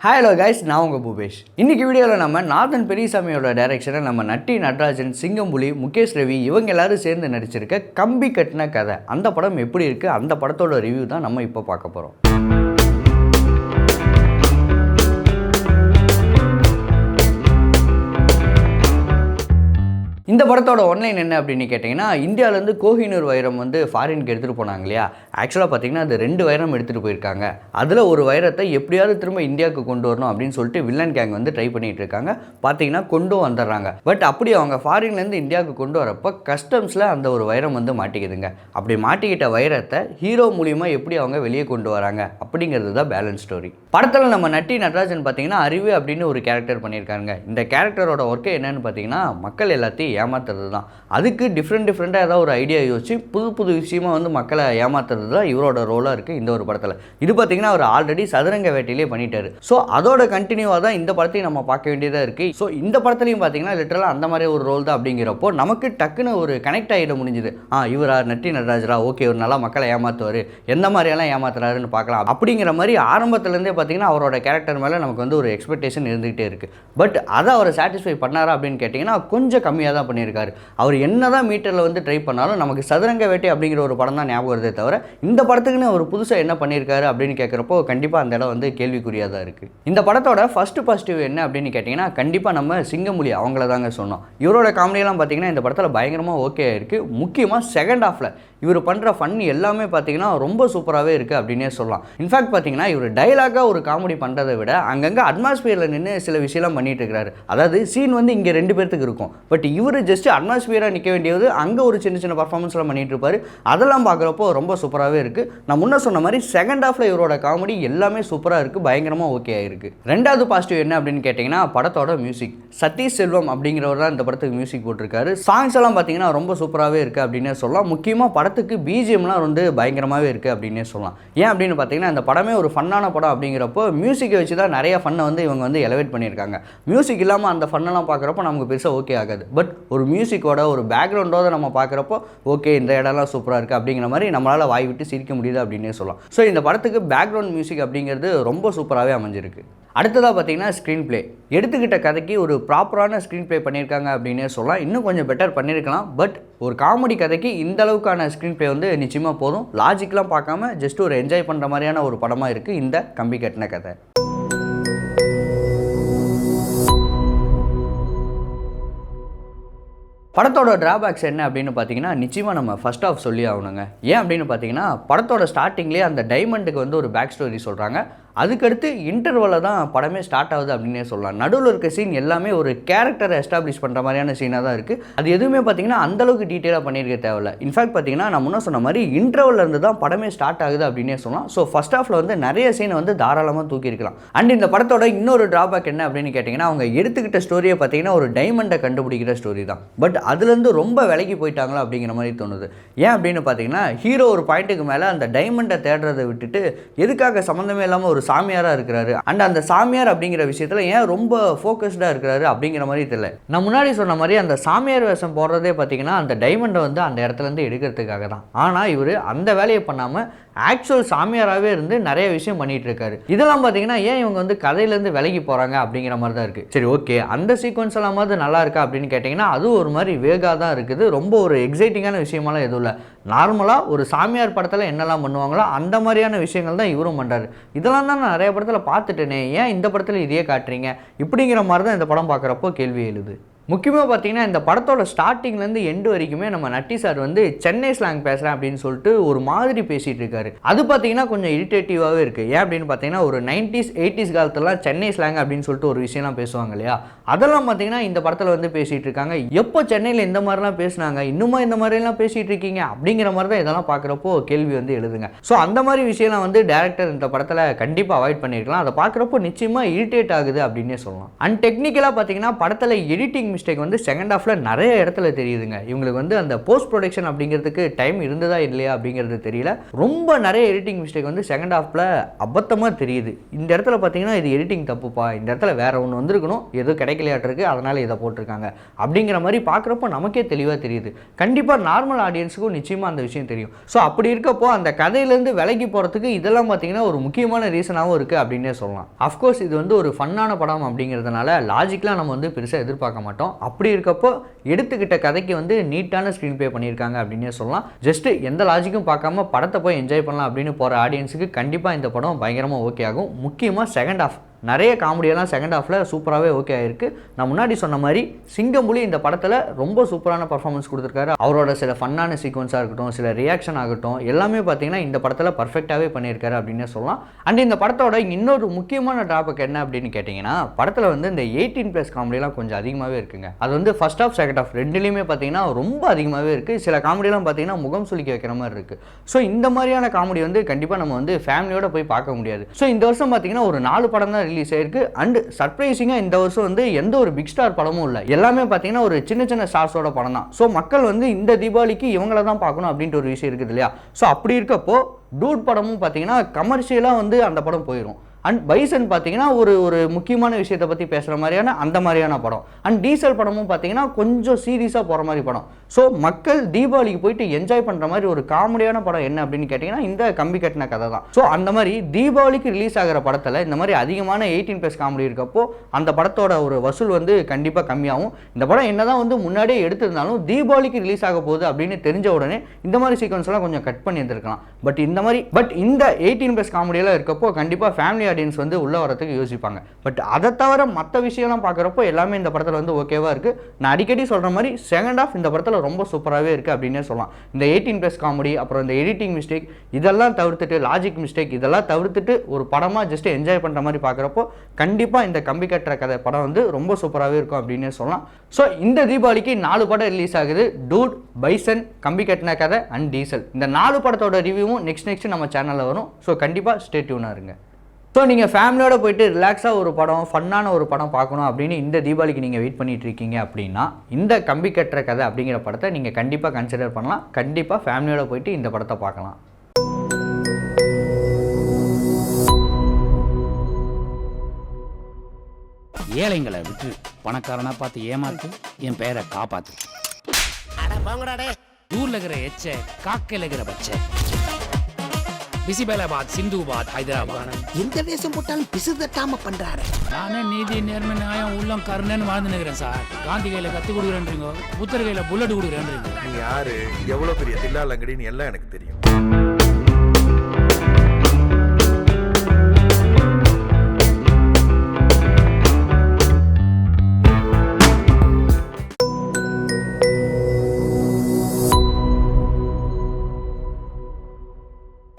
Hello guys, நான் உங்கள் பூபேஷ். இன்றைக்கி வீடியோவில் நம்ம நாதன் பெரியசாமியோட டைரக்ஷனை நம்ம நட்டி நடராஜன், சிங்கம்புலி, முகேஷ் ரவி இவங்க எல்லாரும் சேர்ந்து நடிச்சிருக்க கம்பி கட்டின கதை, அந்த படம் எப்படி இருக்குது, அந்த படத்தோட ரிவ்யூ தான் நம்ம இப்போ பார்க்க போகிறோம். இந்த படத்தோட ஒன்லைன் என்ன அப்படின்னு கேட்டிங்கன்னா, இந்தியாவிலேருந்து கோஹினூர் வைரம் வந்து ஃபாரினுக்கு எடுத்துகிட்டு போனாங்க இல்லையா. ஆக்சுவலாக பார்த்தீங்கன்னா அது 2 வைரம் எடுத்துகிட்டு போயிருக்காங்க. அதில் ஒரு வைரத்தை எப்படியாவது திரும்ப இந்தியாவுக்கு கொண்டு வரணும் அப்படின்னு சொல்லிட்டு வில்லன் கேங் வந்து ட்ரை பண்ணிகிட்டு இருக்காங்க. பார்த்தீங்கன்னா கொண்டும் வந்துடுறாங்க. பட் அப்படி அவங்க ஃபாரின்லேருந்து இந்தியாவுக்கு கொண்டு வரப்போ கஸ்டம்ஸில் அந்த ஒரு வைரம் வந்து மாட்டிக்குதுங்க. அப்படி மாட்டிக்கிட்ட வைரத்தை ஹீரோ மூலிமா எப்படி அவங்க வெளியே கொண்டு வராங்க அப்படிங்கிறது தான் பேலன்ஸ் ஸ்டோரி. படத்தில் நம்ம நட்டி நடராஜன் பார்த்தீங்கன்னா அறிவு அப்படின்னு ஒரு கேரக்டர் பண்ணியிருக்காங்க. இந்த கேரக்டரோட ஒர்க்கு என்னன்னு பார்த்தீங்கன்னா மக்கள் எல்லாத்தையும் ஏமாத்துறது தான். அதுக்கு டிஃப்ரெண்ட்டாக ஏதாவது ஒரு ஐடியா யோசிச்சு புது விஷயமா வந்து மக்களை ஏமாத்துறது தான் இவரோட ரோலாக இருக்குது இந்த ஒரு படத்தில். இது பார்த்தீங்கன்னா அவர் ஆல்ரெடி சதுரங்க வேட்டையிலே பண்ணிட்டாரு. ஸோ அதோட கண்டினியூவாக தான் இந்த படத்தையும் நம்ம பார்க்க வேண்டியதாக இருக்குது. ஸோ இந்த படத்துலையும் பார்த்தீங்கன்னா லிட்டரலாக அந்த மாதிரி ஒரு ரோல் தான் அப்படிங்கிறப்போ நமக்கு டக்குன்னு ஒரு கனெக்ட் ஆகிட முடிஞ்சுது. இவரா நட்டி நடராஜரா, ஓகே இவர் நல்லா மக்களை ஏமாற்றுவார், எந்த மாதிரியெல்லாம் ஏமாத்துறாருன்னு பார்க்கலாம் அப்படிங்கிற மாதிரி ஆரம்பத்துலேருந்தே பார்த்தீங்கன்னா அவரோட கேரக்டர் மேலே நமக்கு வந்து ஒரு எக்ஸ்பெக்டேஷன் இருந்துகிட்டே இருக்குது. பட் அதை அவரை சாட்டிஸ்ஃபை பண்ணாரா அப்படின்னு கேட்டிங்கன்னா கொஞ்சம் கம்மியாக தான் பண்ணியிருக்காரு. அவர் என்னதான் மீட்டரில் வந்து ட்ரை பண்ணாலும் நமக்கு சதுரங்க வேட்டை அப்படிங்கிற ஒரு படம் தான் ஞாபகம் வருதே தவிர இந்த படத்துக்குன்னு அவர் புதுசாக என்ன பண்ணியிருக்காரு அப்படின்னு கேட்குறப்போ கண்டிப்பாக அந்த இடம் வந்து கேள்விக்குறியாக தான் இருக்குது. இந்த படத்தோட ஃபர்ஸ்ட் பாசிட்டிவ் என்ன அப்படின்னு கேட்டிங்கன்னா கண்டிப்பாக நம்ம சிங்கம்புலி அவங்கள தாங்க சொன்னோம். இவரோட காமெடியெல்லாம் பார்த்தீங்கன்னா இந்த படத்தில் பயங்கரமாக ஓகே ஆயிருக்கு. முக்கியமாக செகண்ட் ஹாஃபில் இவர் பண்ணுற ஃபன் எல்லாமே பார்த்தீங்கன்னா ரொம்ப சூப்பராகவே இருக்குது அப்படின்னே சொல்லலாம். இன்ஃபேக்ட் பார்த்தீங்கன்னா இவர் டைலாகாக ஒரு காமெடி பண்ணுறதை விட அங்கங்கே அட்மாஸ்பியரில் நின்று சில விஷயம்லாம் பண்ணிட்டு இருக்கிறாரு. அதாவது சீன் வந்து இங்கே 2 பேர்த்துக்கு இருக்கும், பட் இவர் ஜஸ்ட் அட்மாஸ்பியராக நிற்க வேண்டியது அங்கே ஒரு சின்ன பர்ஃபார்மன்ஸ்லாம் பண்ணிட்டு இருப்பார். அதெல்லாம் பார்க்குறப்போ ரொம்ப சூப்பராகவே இருக்குது. நான் முன்ன சொன்ன மாதிரி செகண்ட் ஹாஃபில் இவரோட காமெடி எல்லாமே சூப்பராக இருக்குது, பயங்கரமாக ஓகே ஆயிருக்கு. ரெண்டாவது பாசிட்டிவ் என்ன அப்படின்னு கேட்டிங்கன்னா படத்தோட மியூசிக். சதீஷ் செல்வம் அப்படிங்கிறவர் தான் இந்த படத்துக்கு மியூசிக் போட்டிருக்காரு. சாங்ஸ் எல்லாம் பார்த்தீங்கன்னா ரொம்ப சூப்பராகவே இருக்குது அப்படின்னே சொல்லலாம். முக்கியமாக படத்துக்கு பிஜிஎம்லாம் வந்து பயங்கரமாகவே இருக்குது அப்படின்னே சொல்லலாம். ஏன் அப்படின்னு பார்த்தீங்கன்னா இந்த படமே ஒரு ஃபன்னான படம் அப்படிங்கிறப்போ மியூசிக்கை வச்சு தான் நிறைய ஃபன்னை வந்து இவங்க வந்து எலவேட் பண்ணியிருக்காங்க. மியூசிக் இல்லாமல் அந்த ஃபன்னெல்லாம் பார்க்குறப்போ நமக்கு பெருசாக ஓகே ஆகாது. பட் ஒரு மியூசிக்கோட ஒரு பேக்ரவுண்டோட நம்ம பார்க்குறப்போ ஓகே இந்த இடம்லாம் சூப்பராக இருக்குது அப்படிங்கிற மாதிரி நம்மளால் வாய் விட்டு சிரிக்க முடியுது அப்படின்னே சொல்லலாம். ஸோ இந்த படத்துக்கு பேக்ரவுண்ட் மியூசிக் அப்படிங்கிறது ரொம்ப சூப்பராகவே அமைஞ்சிருக்கு. அடுத்ததாக பார்த்தீங்கன்னா ஸ்க்ரீன் பிளே. எடுத்துக்கிட்ட கதைக்கு ஒரு ப்ராப்பரான ஸ்க்ரீன் பிளே பண்ணியிருக்காங்க அப்படின்னே சொல்லலாம். இன்னும் கொஞ்சம் பெட்டர் பண்ணியிருக்கலாம். பட் ஒரு காமெடி கதைக்கு இந்த அளவுக்கான ஸ்க்ரீன் பிளே வந்து நிச்சயமாக போதும். லாஜிக்லாம் பார்க்காம ஜஸ்ட் ஒரு என்ஜாய் பண்ணுற மாதிரியான ஒரு படமாக இருக்குது இந்த கம்பி கட்டின கதை. படத்தோட டிராபேக்ஸ் என்ன அப்படின்னு பார்த்தீங்கன்னா நிச்சயமாக நம்ம ஃபர்ஸ்ட் ஆஃப் சொல்லி ஆகணுங்க. ஏன் அப்படின்னு பார்த்தீங்கன்னா படத்தோட ஸ்டார்டிங்லேயே அந்த டைமண்டுக்கு வந்து ஒரு பேக் ஸ்டோரி சொல்கிறாங்க. அதுக்கடுத்து இன்டர்வலில் தான் படமே ஸ்டார்ட் ஆகுது அப்படின்னே சொல்லலாம். நடுவில் இருக்க சீன் எல்லாமே ஒரு கேரக்டரை எஸ்டாப்ளிஷ் பண்ணுற மாதிரியான சீனாக தான் இருக்குது. அது எதுவுமே பார்த்தீங்கன்னா அந்தளவுக்கு டீட்டெயிலாக பண்ணியிருக்க தேவையில்ல. இன்ஃபேக்ட் பார்த்தீங்கன்னா நான் முன்ன சொன்ன மாதிரி இன்டர்வலில் இருந்து தான் படமே ஸ்டார்ட் ஆகுது அப்படின்னே சொல்லலாம். ஸோ ஃபர்ஸ்ட் ஆஃபில் வந்து நிறைய சீனை வந்து தாராளமாக தூக்கியிருக்கலாம். அண்ட் இந்த படத்தோட இன்னொரு டிராபேக் என்ன அப்படின்னு கேட்டிங்கன்னா அவங்க எடுத்துக்கிட்ட ஸ்டோரியை பார்த்தீங்கன்னா ஒரு டைமண்டை கண்டுபிடிக்கிற ஸ்டோரி தான். பட் அதுலேருந்து ரொம்ப விலகி போயிட்டாங்களா அப்படிங்கிற மாதிரி தோணுது. ஏன் அப்படின்னு பார்த்தீங்கன்னா ஹீரோ ஒரு பாயிண்ட்டுக்கு மேலே அந்த டைமண்டை தேடுறதை விட்டுட்டு எதுக்காக சம்மந்தமே இல்லாமல் ஒரு சாமியாராக இருக்கிறாரு. அண்ட் அந்த சாமியார் அப்படிங்கிற விஷயத்தில் ஏன் ரொம்ப ஃபோக்கஸ்டாக இருக்கிறாரு அப்படிங்கிற மாதிரி தெரியல. நான் முன்னாடி சொன்ன மாதிரி அந்த சாமியார் வேஷம் போடுறதே பார்த்தீங்கன்னா அந்த டைமண்டை வந்து அந்த இடத்துலேருந்து எடுக்கிறதுக்காக தான். ஆனால் இவர் அந்த வேலையை பண்ணாமல் ஆக்சுவல் சாமியாராகவே இருந்து நிறைய விஷயம் பண்ணிகிட்டு இருக்காரு. இதெல்லாம் பார்த்தீங்கன்னா ஏன் இவங்க வந்து கதையிலேருந்து விலகி போகிறாங்க அப்படிங்கிற மாதிரி தான் இருக்குது. சரி ஓகே, அந்த சீக்வன்ஸ் எல்லாம் மாதிரி நல்லா இருக்கா அப்படின்னு கேட்டிங்கன்னா அது ஒரு மாதிரி வேகாக தான் இருக்குது. ரொம்ப ஒரு எக்ஸைட்டிங்கான விஷயமெல்லாம் எதுவும் இல்லை. நார்மலாக ஒரு சாமியார் படத்தில் என்னெல்லாம் பண்ணுவாங்களோ அந்த மாதிரியான விஷயங்கள் தான் இவரும் பண்ணுறாரு. இதெல்லாம் தான் நான் நிறைய படத்தில் பார்த்துட்டேனே, ஏன் இந்த படத்தில் இதையே காட்டுறீங்க இப்படிங்கிற மாதிரி தான் இந்த படம் பார்க்குறப்போ கேள்வி எழுது. முக்கியமாக பார்த்தீங்கன்னா இந்த படத்தோட ஸ்டார்டிங்லேருந்து எண்டு வரைக்குமே நம்ம நட்டி சார் வந்து சென்னை ஸ்லாங் பேசுகிறேன் அப்படின்னு சொல்லிட்டு ஒரு மாதிரி பேசிகிட்டு இருக்காரு. அது பார்த்தீங்கன்னா கொஞ்சம் இரிட்டேட்டிவாகவே இருக்குது. ஏன் அப்படின்னு பார்த்தீங்கன்னா ஒரு 90s 80s காலத்துலாம் சென்னை ஸ்லாங் அப்படின்னு சொல்லிட்டு ஒரு விஷயம்லாம் பேசுவாங்க இல்லையா, அதெல்லாம் பார்த்தீங்கன்னா இந்த படத்தில் வந்து பேசிகிட்டு இருக்காங்க. எப்போ சென்னையில் இந்த மாதிரிலாம் பேசுனாங்க, இன்னுமா இந்த மாதிரிலாம் பேசிகிட்டு இருக்கீங்க அப்படிங்கிற மாதிரி தான் இதெல்லாம் பார்க்குறப்போ கேள்வி வந்து எழுதுங்க. ஸோ அந்த மாதிரி விஷயம்லாம் வந்து டேரக்டர் இந்த படத்தில் கண்டிப்பாக அவாய்ட் பண்ணியிருக்கலாம். அதை பார்க்குறப்போ நிச்சயமாக இரிட்டேட் ஆகுது அப்படின்னே சொல்லலாம். அண்ட் டெக்னிக்கலாக பார்த்தீங்கன்னா படத்தில் எடிட்டிங் மிஸ்டேக் வந்து செகண்ட் ஹாஃபில் நிறைய இடத்துல தெரியுதுங்க. இவங்களுக்கு வந்து அந்த போஸ்ட் ப்ரொடக்ஷன் அப்படிங்கிறதுக்கு டைம் இருந்ததா இல்லையா அப்படிங்கிறது தெரியல. ரொம்ப நிறைய எடிட்டிங் மிஸ்டேக் வந்து செகண்ட் ஹாஃபில் அபத்தமாக தெரியுது. இந்த இடத்துல பார்த்தீங்கன்னா இது எடிட்டிங் தப்புப்பா, இந்த இடத்துல வேற ஒன்று வந்திருக்கணும், ஏதோ கிடைக்க கிடைக்கலையாட்டிருக்கு, அதனால் இதை போட்டிருக்காங்க அப்படிங்கிற மாதிரி பார்க்குறப்போ நமக்கே தெளிவாக தெரியுது. கண்டிப்பாக நார்மல் ஆடியன்ஸுக்கும் நிச்சயமாக அந்த விஷயம் தெரியும். ஸோ அப்படி இருக்கப்போ அந்த கதையிலேருந்து விலகி போகிறதுக்கு இதெல்லாம் பார்த்தீங்கன்னா ஒரு முக்கியமான ரீசனாகவும் இருக்குது அப்படின்னே சொல்லலாம். அஃப்கோர்ஸ் இது வந்து ஒரு ஃபன்னான படம் அப்படிங்கிறதுனால லாஜிக்கலாக நம்ம வந்து பெருசாக எதிர்பார்க்க மாட்டோம். அப்படி இருக்கப்போ எடுத்துக்கிட்ட கதைக்கு வந்து நீட்டான ஸ்க்ரீன் ப்ளே பண்ணியிருக்காங்க அப்படின்னே சொல்லலாம். ஜஸ்ட் எந்த லாஜிக்கும் பார்க்காம படத்தை போய் என்ஜாய் பண்ணலாம் அப்படின்னு போகிற ஆடியன்ஸுக்கு கண்டிப்பாக இந்த படம் பயங்கரமாக ஓகே ஆகும். முக்கியமாக செகண்ட் ஹாஃப் நிறைய காமெடியெல்லாம் செகண்ட் ஹாஃபில் சூப்பராகவே ஓகே ஆயிருக்கு. நான் முன்னாடி சொன்ன மாதிரி சிங்கம்புலி இந்த படத்தில் ரொம்ப சூப்பரான பர்ஃபார்மன்ஸ் கொடுத்துருக்காரு. அவரோட சில ஃபன்னான சீக்வன்ஸாக இருக்கட்டும், சில ரியாக்ஷன் ஆகட்டும், எல்லாமே பார்த்தீங்கன்னா இந்த படத்தில் பர்ஃபெக்டாகவே பண்ணியிருக்காரு அப்படின்னே சொல்லலாம். அண்ட் இந்த படத்தோட இன்னொரு முக்கியமான டாபிக் என்ன அப்படின்னு கேட்டிங்கன்னா, படத்தில் வந்து இந்த 18+ காமெடியெல்லாம் கொஞ்சம் அதிகமாகவே இருக்குங்க. அது வந்து ஃபர்ஸ்ட் ஹாஃப் செகண்ட் ஹாஃப் ரெண்டுலேயுமே பார்த்தீங்கன்னா ரொம்ப அதிகமாகவே இருக்குது. சில காமெடியெல்லாம் பார்த்தீங்கன்னா முகம் சுளிக்க வைக்கிற மாதிரி இருக்குது. ஸோ இந்த மாதிரியான காமெடி வந்து கண்டிப்பாக நம்ம வந்து ஃபேமிலியோட போய் பார்க்க முடியாது. ஸோ இந்த வருஷம் பார்த்தீங்கன்னா ஒரு 4 படம் தான் ரிலீஸ் ஆயிருக்கு. அண்ட் சர்ப்ரைசிங்காக இந்த வருஷம் வந்து எந்த ஒரு பிக் ஸ்டார் படமும் இல்லை. எல்லாமே பார்த்தீங்கன்னா ஒரு சின்ன சின்ன ஸ்டார்ஸோட படம் தான். ஸோ மக்கள் வந்து இந்த தீபாவளிக்கு இவங்கள தான் பார்க்கணும் அப்படின்ட்டு ஒரு விஷயம் இருக்குது இல்லையா? ஸோ அப்படி இருக்கப்போ டூட் படமும் பார்த்தீங்கன்னா கமர்ஷியலாக வந்து அந்த படம் போயிடும். அண்ட் பைசன் பார்த்தீங்கன்னா ஒரு முக்கியமான விஷயத்தை பற்றி பேசுகிற மாதிரியான அந்த மாதிரியான படம். அண்ட் டீசல் படமும் பார்த்தீங்கன்னா கொஞ்சம் சீரியஸாக போகிற மாதிரி படம். ஸோ மக்கள் தீபாவளிக்கு போயிட்டு என்ஜாய் பண்ணுற மாதிரி ஒரு காமெடியான படம் என்ன அப்படின்னு கேட்டிங்கன்னா இந்த கம்பி கட்டின கதை தான். ஸோ அந்த மாதிரி தீபாவளிக்கு ரிலீஸ் ஆகிற படத்தில் இந்த மாதிரி அதிகமான 18+ காமெடி இருக்கப்போ அந்த படத்தோட ஒரு வசூல் வந்து கண்டிப்பாக கம்மியாகும். இந்த படம் என்னதான் வந்து முன்னாடியே எடுத்திருந்தாலும் தீபாவளிக்கு ரிலீஸ் ஆக போகுது அப்படின்னு தெரிஞ்ச உடனே இந்த மாதிரி சீக்வன்ஸ் எல்லாம் கொஞ்சம் கட் பண்ணி இருந்திருக்கலாம். பட் இந்த 18+ காமெடியெல்லாம் இருக்கப்போ கண்டிப்பாக ஃபேமிலி ஆடியன்ஸ் வந்து உள்ள வரதுக்கு யோசிப்பாங்க. பட் அதை தவிர மற்ற விஷயம்லாம் பார்க்குறப்போ எல்லாமே இந்த படத்தில் வந்து ஓகேவா இருக்குது. நான் அடிக்கடி சொல்கிற மாதிரி செகண்ட் ஹாஃப் இந்த படத்தில் ரொம்ப சூப்பராகவே இருக்குது அப்படின்னே சொல்லலாம். இந்த 18+ காமெடி, அப்புறம் இந்த எடிட்டிங் மிஸ்டேக் இதெல்லாம் தவிர்த்துட்டு, லாஜிக் மிஸ்டேக் இதெல்லாம் தவிர்த்துட்டு ஒரு படமாக ஜஸ்ட் என்ஜாய் பண்ணுற மாதிரி பார்க்குறப்போ கண்டிப்பாக இந்த கம்பி கட்டுற கதை படம் வந்து ரொம்ப சூப்பராகவே இருக்கும் அப்படின்னே சொல்லலாம். ஸோ இந்த தீபாவளிக்கு 4 படம் ரிலீஸ் ஆகுது. டூட், பைசன், கம்பி கட்டின கதை அண்ட் டீசல். இந்த 4 படத்தோட ரிவ்யூவும் நெக்ஸ்ட் நம்ம சேனலில் வரும். ஸோ கண்டிப்பாக ஸ்டே டியூனாக இருங்க. ஸோ நீங்கள் ஃபேமிலியோட போயிட்டு ரிலாக்ஸாக ஒரு படம், ஃபன்னான ஒரு படம் பார்க்கணும் அப்படின்னு இந்த தீபாவளிக்கு நீங்கள் வெயிட் பண்ணிட்டு இருக்கீங்க அப்படின்னா இந்த கம்பி கட்டுற கதை அப்படிங்கிற படத்தை நீங்கள் கண்டிப்பாக கன்சிடர் பண்ணலாம். கண்டிப்பாக ஃபேமிலியோட போயிட்டு இந்த படத்தை பார்க்கலாம். ஏழைங்களை விட்டு பணக்காரனா பார்த்து ஏமாத்து, என் பேரை காப்பாத்து. ஊர்ல இருக்கிற எச்ச காக்கையில இருக்கிற பச்சை. பிசிபேலாபாத், சிந்துபாத், ஹைதராபாத் எந்த வேஷம் போட்டாலும் பிசு தட்டாம பண்றாரு. நானே நீதி, நேர்மை, நியாயம், உள்ளம், கருணைன்னு வாழ்ந்து நிற்கிறேன் சார். காந்தி கையில கத்து கொடுக்குறேன்றீங்க, புத்தர் கையில புல்லட் கொடுக்குறேன்றீங்க. நீ யாரு, எவ்வளவு பெரிய தில்லாலங்கடின்னு எல்லாம் எனக்கு தெரியும்.